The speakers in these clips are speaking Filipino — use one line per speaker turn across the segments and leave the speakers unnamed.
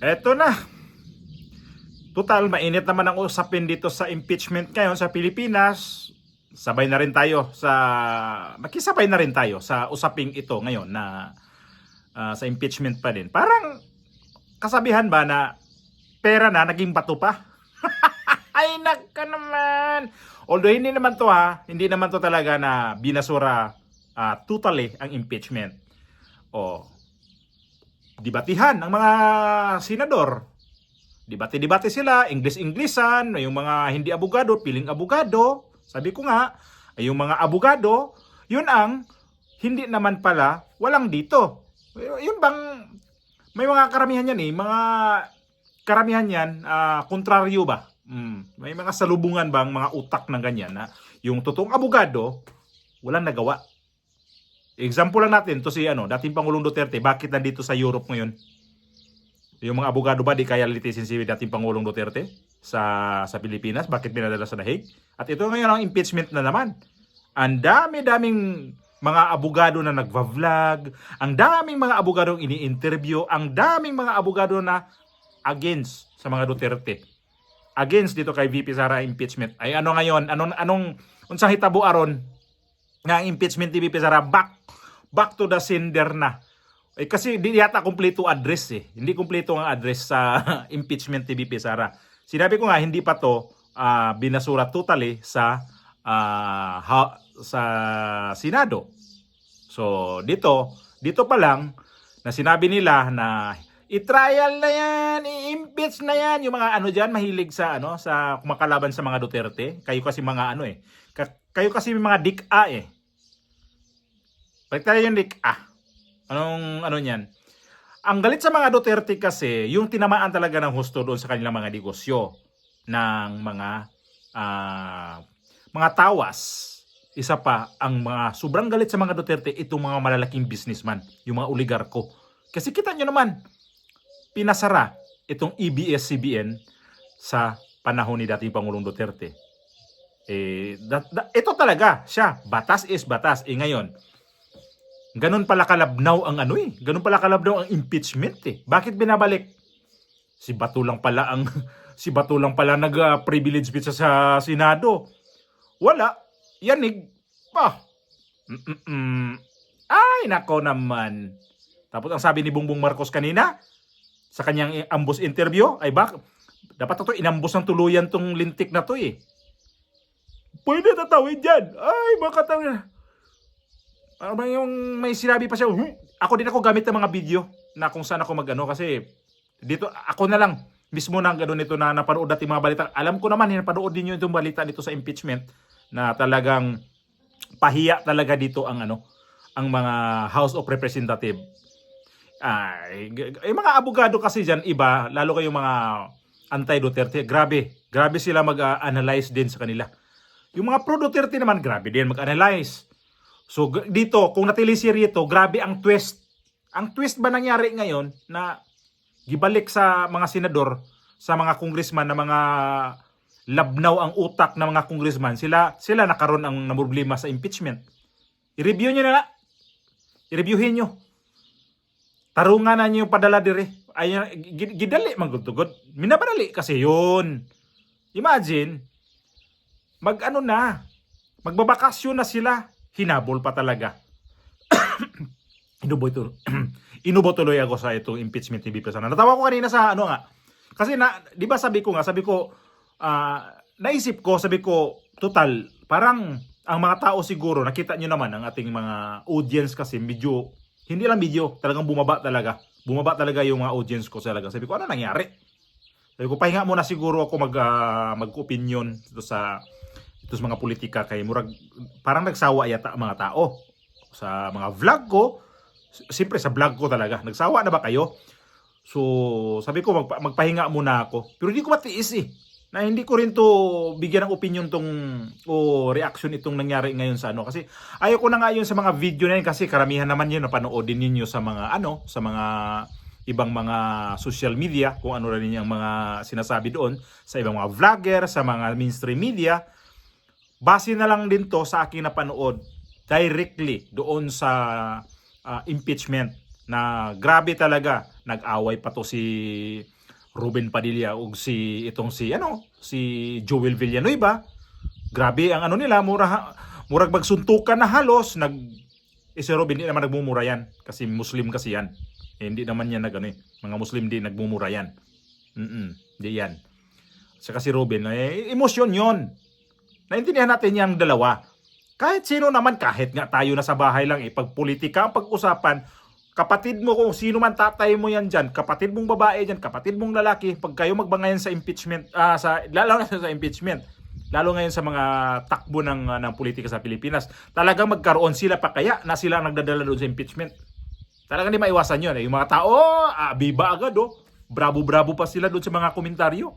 Eto na. Total, mainit naman ang usapin dito sa impeachment ngayon sa Pilipinas. Sabay na rin tayo makisabay na rin tayo sa usaping ito ngayon na sa impeachment pa din. Parang kasabihan ba na pera na naging bato pa? Ay naka naman. Although hindi naman to talaga na binasura totally ang impeachment. O dibatihan ng mga senador. Debate-debate sila, English-Englishan, yung mga hindi abogado, piling abogado. Sabi ko nga, ay yung mga abogado, yun ang hindi naman pala walang dito. Yun bang may mga karamihan yan mga karamihan yan kontraryo ba? May mga salubungan bang mga utak ng ganyan na yung totoong abogado walang nagawa. Example lang natin to si dating Pangulong Duterte, bakit nandito sa Europe ngayon? Yung mga abogado ba di kaya litisin si dating Pangulong Duterte sa Pilipinas? Bakit pinadala sa Hague? At ito ngayon ang impeachment na naman. Ang dami-daming mga abogado na nagva-vlog, ang daming mga abogadong ini-interview, ang daming mga abogado na against sa mga Duterte. Against dito kay VP Sara impeachment. Ay ano ngayon? Anong unsang hitabo aron nga ang impeachment ni VP Sara back to the sender na. Kasi di yata kompleto address Hindi kompleto ang address sa impeachment ni VP Sara. Sinabi ko nga hindi pa to binasura totally sa Senado. So dito pa lang na sinabi nila na i-trial na yan, i-impeach na yan. Yung mga diyan mahilig sa sa kumakalaban sa mga Duterte. Kayo kasi mga kayo kasi mga dik-a Balik tayo yung dik-a. Ano niyan? Ang galit sa mga Duterte kasi, yung tinamaan talaga ng husto doon sa kanilang mga negosyo ng mga tawas. Isa pa, ang mga sobrang galit sa mga Duterte, itong mga malalaking businessman, yung mga oligarko. Kasi kita nyo naman, pinasara itong EBS-CBN sa panahon ni dating Pangulong Duterte. Ito talaga, siya, batas is batas. Ngayon, ganun pala kalabnaw ang ganun pala kalabnaw ang impeachment Bakit binabalik? Si Bato lang pala nag-privilege speech sa Senado. Wala, yanig pa. Ay nako naman. Tapos ang sabi ni Bongbong Marcos kanina sa kanyang ambush interview ay dapat ito inambos ng tuluyan tong lintik na to Pwede tatawid dyan. Ay baka tawid. Yung may sinabi pa siya, ako gamit ng mga video na kung saan ako kasi dito ako na lang mismo nang nito na napanood natin mga balita. Alam ko naman napanood din niyo itong balita dito sa impeachment na talagang pahiya talaga dito ang mga House of Representative. Mga abogado kasi diyan iba, lalo kayong mga anti-Duterte, grabe sila mag-analyze din sa kanila. Yung mga pro-Duterte naman grabe din mag-analyze. So dito, kung nateleserye ito, grabe ang twist. Ang twist ba nangyari ngayon na gibalik sa mga senador, sa mga congressman na mga labnaw ang utak ng mga congressman, sila nakaroon ang problema sa impeachment. I-review nyo na. I-reviewin nyo. Tarungan na nyo yung padala dire. Ay, gidali magutugod. Minabadali kasi yun. Imagine, magbabakasyon na sila. Hinabol pa talaga. Inubo tuloy ako sa itong impeachment ni VP Sara. Natawa ko kanina sa kasi di ba sabi ko naisip ko, total, parang ang mga tao siguro, nakita nyo naman ang ating mga audience kasi medyo, hindi lang video, talagang bumaba talaga yung mga audience ko talaga. Sabi ko, ano nangyari? Sabi ko, pahinga muna siguro ako mag-opinion sa mga politika kay murag parang nagsawa yata ang mga tao sa mga vlog ko. Siyempre sa vlog ko talaga nagsawa na ba kayo? So sabi ko magpahinga muna ako, pero hindi ko matiis na hindi ko rin to bigyan ng opinion reaction itong nangyari ngayon sa kasi ayoko na nga yun sa mga video na yun kasi karamihan naman yun napanoodin niyo sa mga sa mga ibang mga social media kung ano rin yung mga sinasabi doon sa ibang mga vlogger, sa mga mainstream media. Base na lang din to sa aking napanood directly doon sa impeachment na grabe talaga nag-away pa to si Ruben Padilla ug si si Joel Villanueva. Grabe ang ano nila, murag magsuntukan na halos. Si Ruben hindi naman nagmumura yan kasi Muslim kasi yan. Hindi naman yan mga Muslim din nagmumura yan. Di yan. Saka si Ruben, emosyon yon. Naintindihan natin yung dalawa. Kahit sino naman, kahit nga tayo na sa bahay lang, pag politika ang pag-usapan, kapatid mo, kung sino man tatay mo yan dyan, kapatid mong babae dyan, kapatid mong lalaki, pag kayo magbangayan sa impeachment, lalo na sa impeachment, lalo ngayon sa mga takbo ng politika sa Pilipinas, talagang magkaroon sila pa kaya na sila ang nagdadala doon sa impeachment. Talagang di maiwasan yun. Yung mga tao, biba agad bravo-bravo pa sila doon sa mga komentaryo.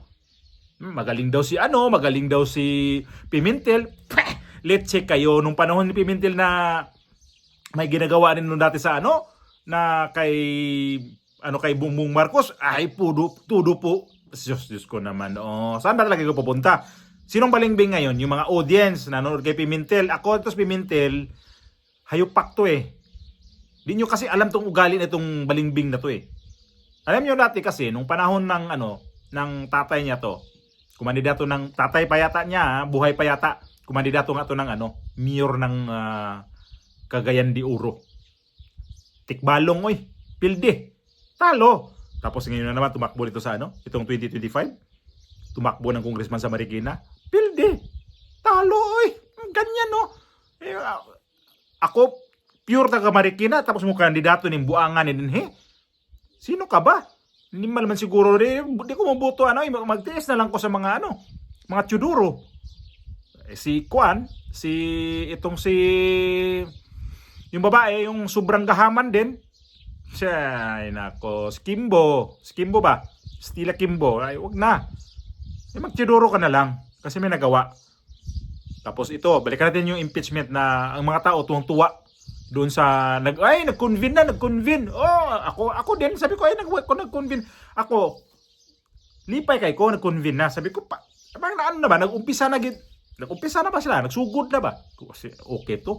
Magaling daw si Pimentel. Let's check kayo nung panahon ni Pimentel na may ginagawa rin nung dati sa na kay Bongbong Marcos, ay tudo po. Diyos ko naman. Saan ba talaga ko pupunta? Sinong balimbing ngayon? Yung mga audience na nanonood kay Pimentel. Ako, ito si Pimentel, hayupak to Di nyo kasi alam tong ugali na itong balimbing na to Alam nyo dati kasi, nung panahon ng tatay niya to, kumandidato ng tatay pa yata niya, buhay pa yata, kumandidato nga to ng mayor ng Cagayan de Oro. Tikbalong, pilde, talo. Tapos ngayon na naman tumakbo dito sa itong 2025. Tumakbo ng congressman sa Marikina. Pilde, talo, ganyan Ako, pure taga Marikina, tapos mo kandidato ng buangan din Sino ka ba? Hindi man siguro di ko mabuto magtiis na lang ko sa mga mga tiyuduro. Yung babae, yung sobrang gahaman din. Siya, Kimbo ba? Stila Kimbo. Ay, wag na. Magtiyuduro ka na lang kasi may nagawa. Tapos ito, balikan natin yung impeachment na ang mga tao tuwang-tuwa doon sa nag-convene. Ako din sabi ko nag-convene. Ako lipay kay ko nag-convene na. Sabi ko na ba nag-umpisa na ba sila? Nagsugod na ba? Kasi okay to.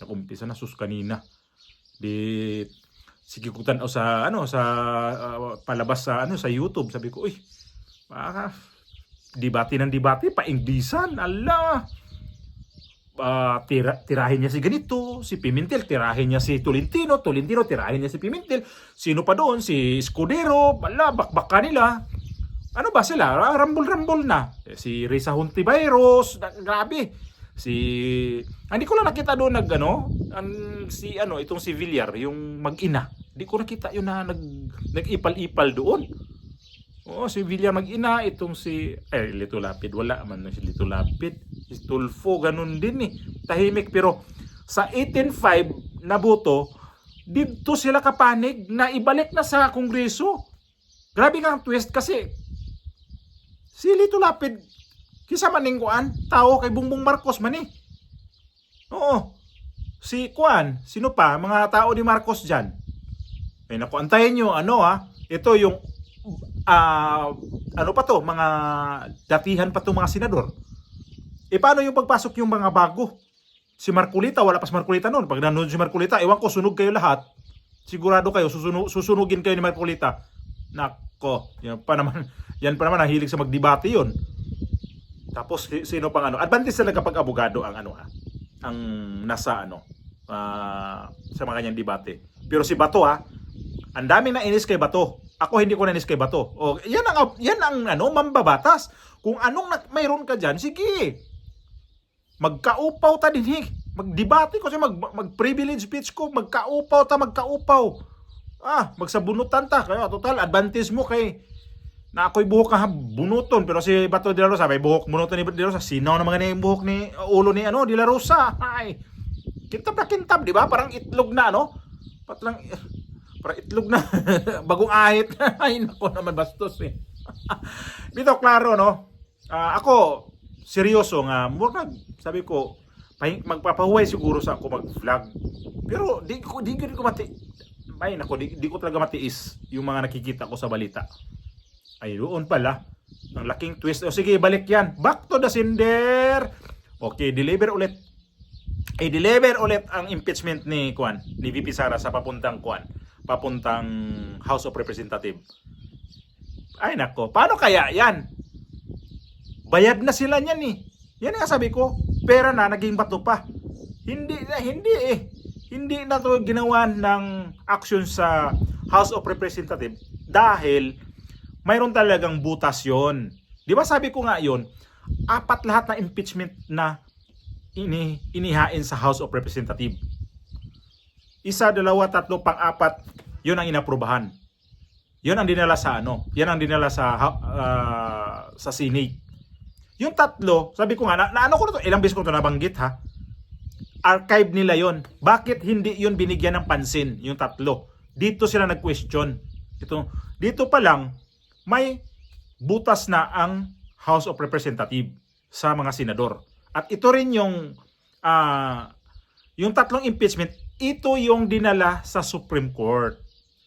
Nag-umpisa na kanina. Di sige ko tanaw sa palabas sa YouTube. Sabi ko, debate pa Inglesan. Allah. Tirahin niya si ganito, si Pimentel, tirahin niya si Tolentino, tirahin niya si Pimentel. Sino pa doon? Si Escudero, bakbak nila. Ano ba sila? Rambol-rambol na. Si Risa Hontiveros, grabe. Hindi ko lang nakita doon itong si Villar, yung mag-ina. Hindi ko nakita yun na nag-ipal-ipal doon. Si Villar mag-ina, itong Lito Lapid, wala man si Lito Lapid. Si Tulfo, ganun din tahimik. Pero sa 18-5 na boto, dito sila kapanig na ibalik na sa Kongreso. Grabe nga ang twist kasi si Lito Lapid, kisa maningkuan, tao kay Bongbong Marcos man sino pa? Mga tao ni Marcos dyan. Naku, antayin nyo, ito yung mga datihan pa to mga senador. Paano yung pagpasok yung mga bago? Si Marcolita, wala pa si Marcolita noon. Pag nanonood si Marcolita, ewan ko, sunog kayo lahat. Sigurado kayo, susunugin kayo ni Marcolita. Nako, yan pa naman ang hilig sa magdebate yun. Tapos sino pang advantage talaga kapag abogado ang ang nasa sa mga kanyang debate. Pero si Bato ang daming nainis kay Bato. Ako hindi ko nainis kay Bato. Yan ang mambabatas. Kung mayroon ka diyan, sige. Magkaupaw ta din magdebate ko, mag-privilege speech ko, magkaupaw. Magsabunutan ta. Kaya total advantage mo kay na ako'y buhok ka bunuton, pero si Bato de la Rosa may buhok bunuton ni de la Rosa. Sinaw na mga yung buhok ni ulo ni de la Rosa. Kintab, di ba? Parang itlog na parang itlog na bagong ahit. Ay nako naman, bastos Dito klaro ako seryoso nga sabi ko magpapahuway siguro sa ako mag-vlog, pero di ko talaga matiis yung mga nakikita ko sa balita. Ay doon pala ang laking twist. Sige, balik yan, back to the sender. Okay, deliver ulit ang impeachment ni VP Sara sa papuntang papuntang House of Representatives. Ay nako, paano kaya yan? Bayad na sila niyan eh. Yan nga sabi ko, pera na naging bato pa. Hindi eh. Hindi na to ginawa ng action sa House of Representatives dahil mayroon talagang butas yon. Di ba sabi ko nga yon, apat lahat na impeachment na inihain sa House of Representatives. Isa, dalawa, tatlo, pang-apat, yun ang inaprubahan. Yun ang dinala sa yan ang dinala sa Senate. Yung tatlo, sabi ko nga, ano ko na to, ilang beses ko to nabanggit ha. Archive nila yon. Bakit hindi yun binigyan ng pansin, yung tatlo? Dito sila nag-question. Dito pa lang, may butas na ang House of Representatives sa mga senador. At ito rin yung tatlong impeachment, ito yung dinala sa Supreme Court.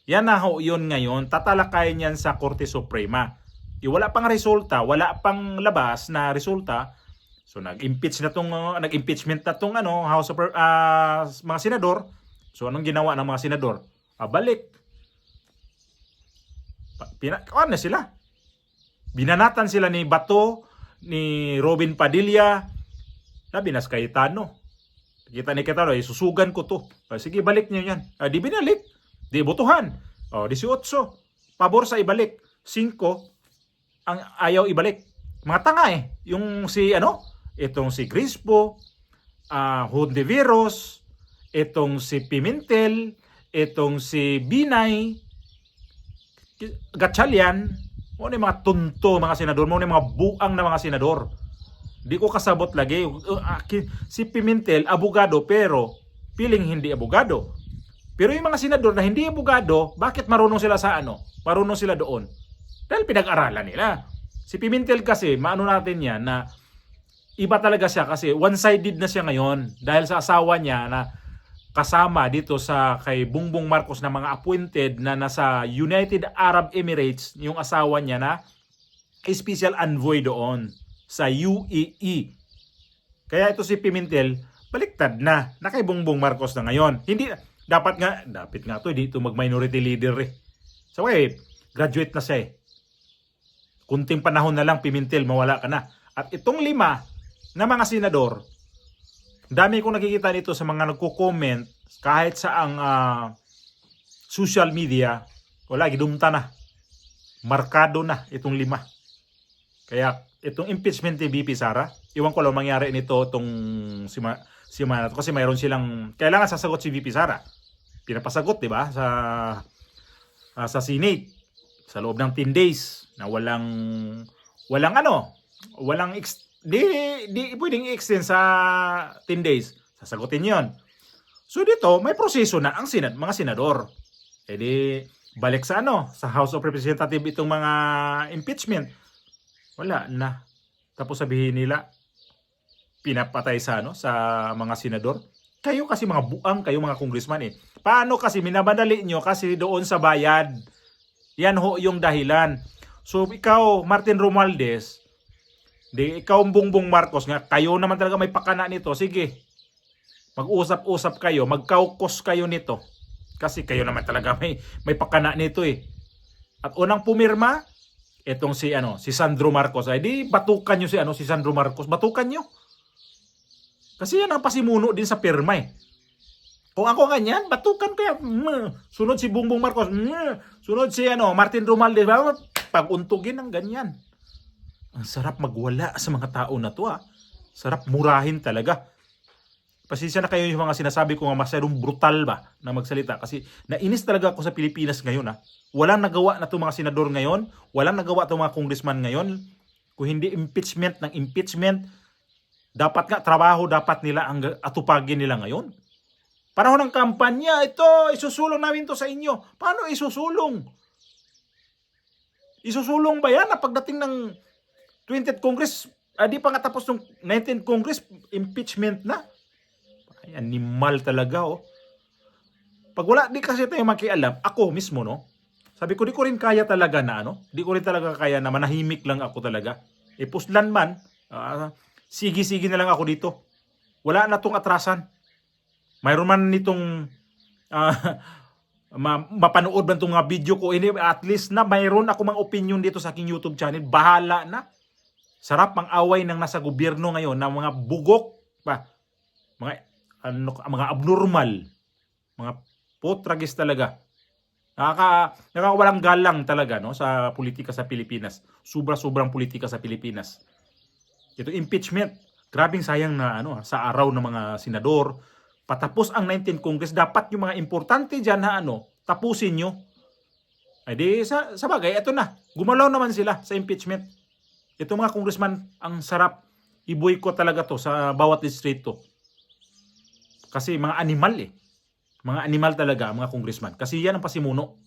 Yan na ho yun ngayon, tatalakayin yan sa Korte Suprema. Wala pang resulta, wala pang labas na resulta. So nag-impeachment na tong House of mga senador. So anong ginawa ng mga senador? Balik. Ano sila? Binanatan sila ni Bato, ni Robin Padilla, Binas Cayetano. Kita ni Cayetano, susugan ko to. Sige, balik niyo yan. Di binalik. Di botohan. 18. Pabor sa ibalik. 5 ang ayaw ibalik. Mga tanga eh. Yung itong si Crispo, Hontiveros, itong si Pimentel, itong si Binay, Gatchalian, mo ni mga tunto mga senador, mo ni mga buang na mga senador. Di ko kasabot lagi. Si Pimentel, abogado pero piling hindi abogado. Pero yung mga senador na hindi abogado, bakit marunong sila sa Marunong sila doon. Dahil pinag-aralan nila. Si Pimentel kasi, maano natin yan na iba talaga siya kasi one-sided na siya ngayon dahil sa asawa niya na kasama dito sa kay Bongbong Marcos na mga appointed na nasa United Arab Emirates, yung asawa niya na special envoy doon sa UAE. Kaya ito si Pimentel, baliktad na kay Bongbong Marcos na ngayon. Hindi, dapat nga to, dito mag-minority leader eh. So graduate na siya eh. Kunting panahon na lang, Pimentel, mawala ka na. At itong 5 na mga senador, dami kong nakikita nito sa mga nagko-comment kahit sa ang social media, wala, gidumta na. Markado na itong 5. Kaya itong impeachment ni VP Sara, iwan ko lang mangyari nito itong si Manato kasi mayroon silang kailangan sasagot si VP Sara. Pinapasagot, 'di ba? Sa Senate sa loob ng 10 days na walang di pwedeng i-extend sa 10 days. Sasagutin 'yon. So dito may proseso na ang mga senador. Balik sa sa House of Representatives itong mga impeachment. Wala na. Tapos sabihin nila pinapatay sa mga senador. Kayo kasi mga buang, kayo mga congressman eh. Paano kasi minabadali nyo kasi doon sa bayad. Yan ho yung dahilan. So ikaw, Martin Romualdez, ikaw Bongbong Marcos nga, kayo naman talaga may pakana nito. Sige, mag-usap-usap kayo, mag-caucus kayo nito. Kasi kayo naman talaga may pakana nito eh. At unang pumirma, itong si Sandro Marcos. Ay di batukan nyo si Sandro Marcos. Batukan nyo. Kasi yan ang pasimuno din sa pirma eh. Kung ako ganyan, batukan kaya. Sunod si Bongbong Marcos. Sunod si Martin Romualdez. Pag-untugin ng ganyan. Ang sarap magwala sa mga tao na to. Sarap murahin talaga. Pasensya na kayo yung mga sinasabi ko nga masyadong brutal ba na magsalita. Kasi nainis talaga ako sa Pilipinas ngayon. Walang nagawa na itong mga senador ngayon. Walang nagawa itong mga congressman ngayon. Kung hindi impeachment ng impeachment, dapat nga trabaho dapat nila ang atupagin nila ngayon. Panahon ng kampanya, ito, isusulong namin to sa inyo. Paano isusulong? Isusulong ba yan na pagdating ng 20th Congress, di pa nga tapos ng 19th Congress, impeachment na? Ay, animal talaga Pag wala, di kasi tayo makialam, ako mismo sabi ko, di ko rin kaya talaga na di ko rin talaga kaya na manahimik lang ako talaga. Puslan man, sige-sige na lang ako dito. Wala na tong atrasan. Mayroon man nitong mapanood man itong mga video ko, ini at least na mayroon ako mga opinion dito sa aking YouTube channel. Bahala na. Sarap ang away ng nasa gobyerno ngayon na mga bugok pa, mga abnormal, mga potragis talaga. Nakakawalang galang talaga, no, sa politika sa Pilipinas. Sobrang politika sa Pilipinas. Ito impeachment. Grabing sayang na sa araw ng mga senador. Patapos ang 19th Congress, dapat yung mga importante diyan na tapusin nyo. Ay di sa bagay, ito na. Gumalaw naman sila sa impeachment. Ito mga congressman, ang sarap. I-boycott talaga to sa bawat distrito. Kasi mga animal Mga animal talaga, mga congressman. Kasi yan ang pasimuno.